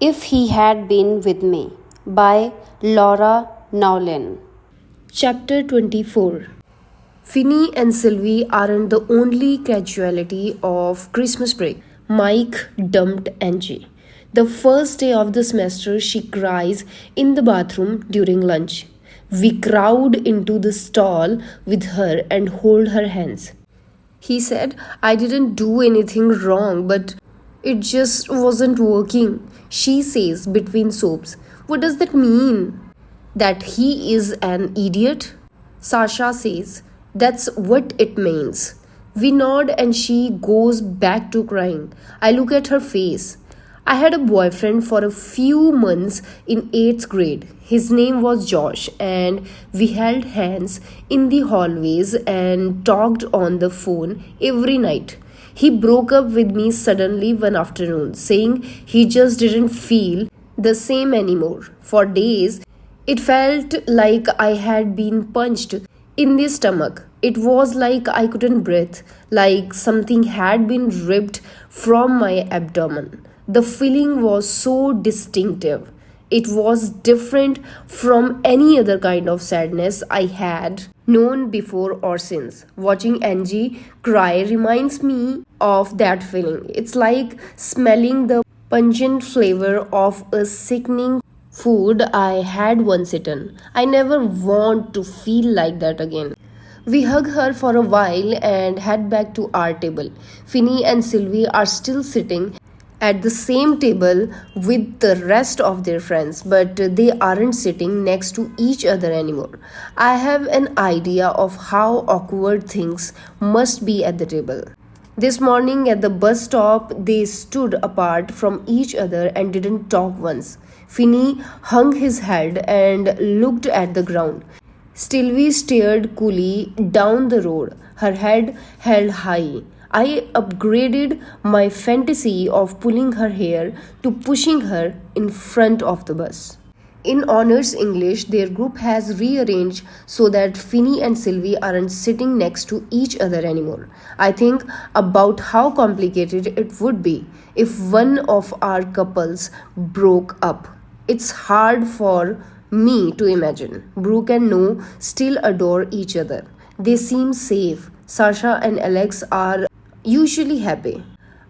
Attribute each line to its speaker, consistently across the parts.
Speaker 1: If He Had Been With Me by Laura Nowlin. Chapter 24. Finny and Sylvie aren't the only casualty of Christmas break. Mike dumped Angie. The first day of the semester, she cries in the bathroom during lunch. We crowd into the stall with her and hold her hands. He said, I didn't do anything wrong, but it just wasn't working. She says between sobs. What does that mean? That he is an idiot? Sasha says, that's what it means. We nod and she goes back to crying. I look at her face. I had a boyfriend for a few months in 8th grade. His name was Josh, and we held hands in the hallways and talked on the phone every night. He broke up with me suddenly one afternoon, saying he just didn't feel the same anymore. For days, it felt like I had been punched in the stomach. It was like I couldn't breathe, like something had been ripped from my abdomen. The feeling was so distinctive. It was different from any other kind of sadness I had known before or since. Watching Angie cry reminds me of that feeling. It's like smelling the pungent flavor of a sickening food I had once eaten. I never want to feel like that again. We hug her for a while and head back to our table. Finny and Sylvie are still sitting at the same table with the rest of their friends, but they aren't sitting next to each other anymore. I have an idea of how awkward things must be at the table. This morning at the bus stop, they stood apart from each other and didn't talk once. Finny hung his head and looked at the ground. Sylvie stared coolly down the road, her head held high. I upgraded my fantasy of pulling her hair to pushing her in front of the bus. In Honors English, their group has rearranged so that Finny and Sylvie aren't sitting next to each other anymore. I think about how complicated it would be if one of our couples broke up. It's hard for me to imagine. Brooke and Noah still adore each other. They seem safe. Sasha and Alex are usually happy.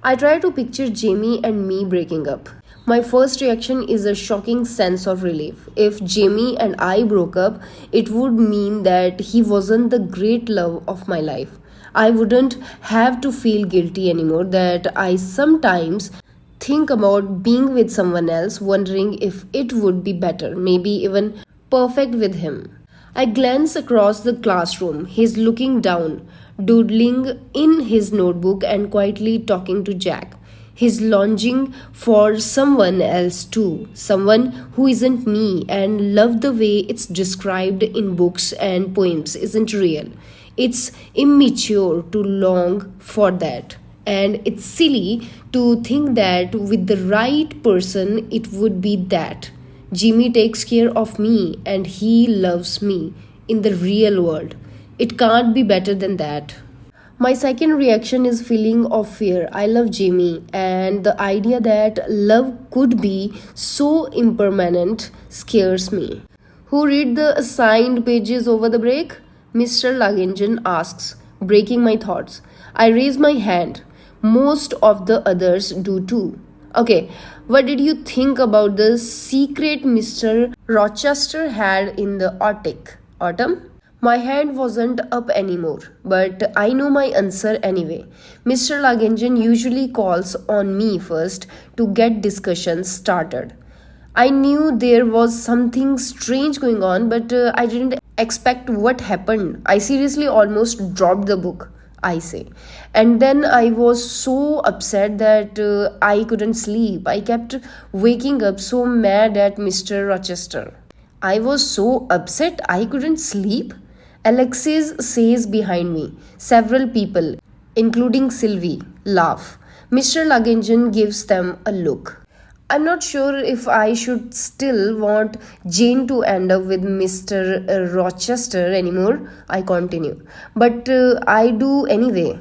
Speaker 1: I try to picture Jamie and me breaking up. My first reaction is a shocking sense of relief. If Jamie and I broke up, it would mean that he wasn't the great love of my life. I wouldn't have to feel guilty anymore that I sometimes think about being with someone else, wondering if it would be better, maybe even perfect with him. I glance across the classroom. He's looking down, doodling in his notebook and quietly talking to Jack. He's longing for someone else too, someone who isn't me, and love the way it's described in books and poems isn't real. It's immature to long for that. And it's silly to think that with the right person, it would be that. Jimmy takes care of me and he loves me in the real world. It can't be better than that. My second reaction is feeling of fear. I love Jamie, and the idea that love could be so impermanent scares me. Who read the assigned pages over the break? Mr. Laganjan asks, breaking my thoughts. I raise my hand. Most of the others do too. Okay, what did you think about the secret Mr. Rochester had in the attic? Autumn? My hand wasn't up anymore, but I know my answer anyway. Mr. Laganjan usually calls on me first to get discussions started. I knew there was something strange going on, but I didn't expect what happened. I seriously almost dropped the book, I say. And then I was so upset that I couldn't sleep. I kept waking up so mad at Mr. Rochester. I was so upset I couldn't sleep? Alexis says behind me. Several people, including Sylvie, laugh. Mr. Laganjan gives them a look. I'm not sure if I should still want Jane to end up with Mr. Rochester anymore, I continue. But I do anyway.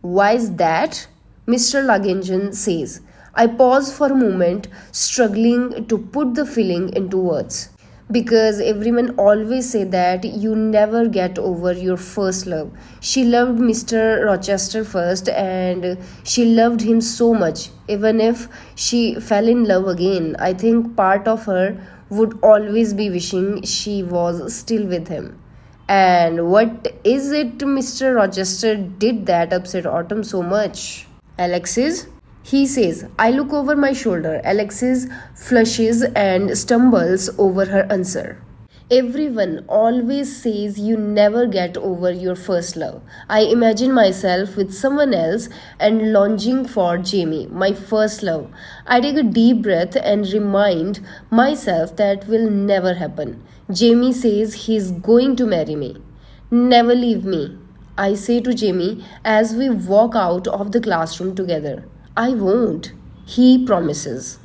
Speaker 1: Why is that? Mr. Laganjan says. I pause for a moment, struggling to put the feeling into words. Because everyone always say that you never get over your first love. She loved Mr. Rochester first and she loved him so much. Even if she fell in love again, I think part of her would always be wishing she was still with him. And what is it Mr. Rochester did that upset Autumn so much? Alexis? He says. I look over my shoulder. Alexis flushes and stumbles over her answer. Everyone always says you never get over your first love. I imagine myself with someone else and longing for Jamie, my first love. I take a deep breath and remind myself that will never happen. Jamie says he's going to marry me. Never leave me, I say to Jamie as we walk out of the classroom together. I won't, he promises.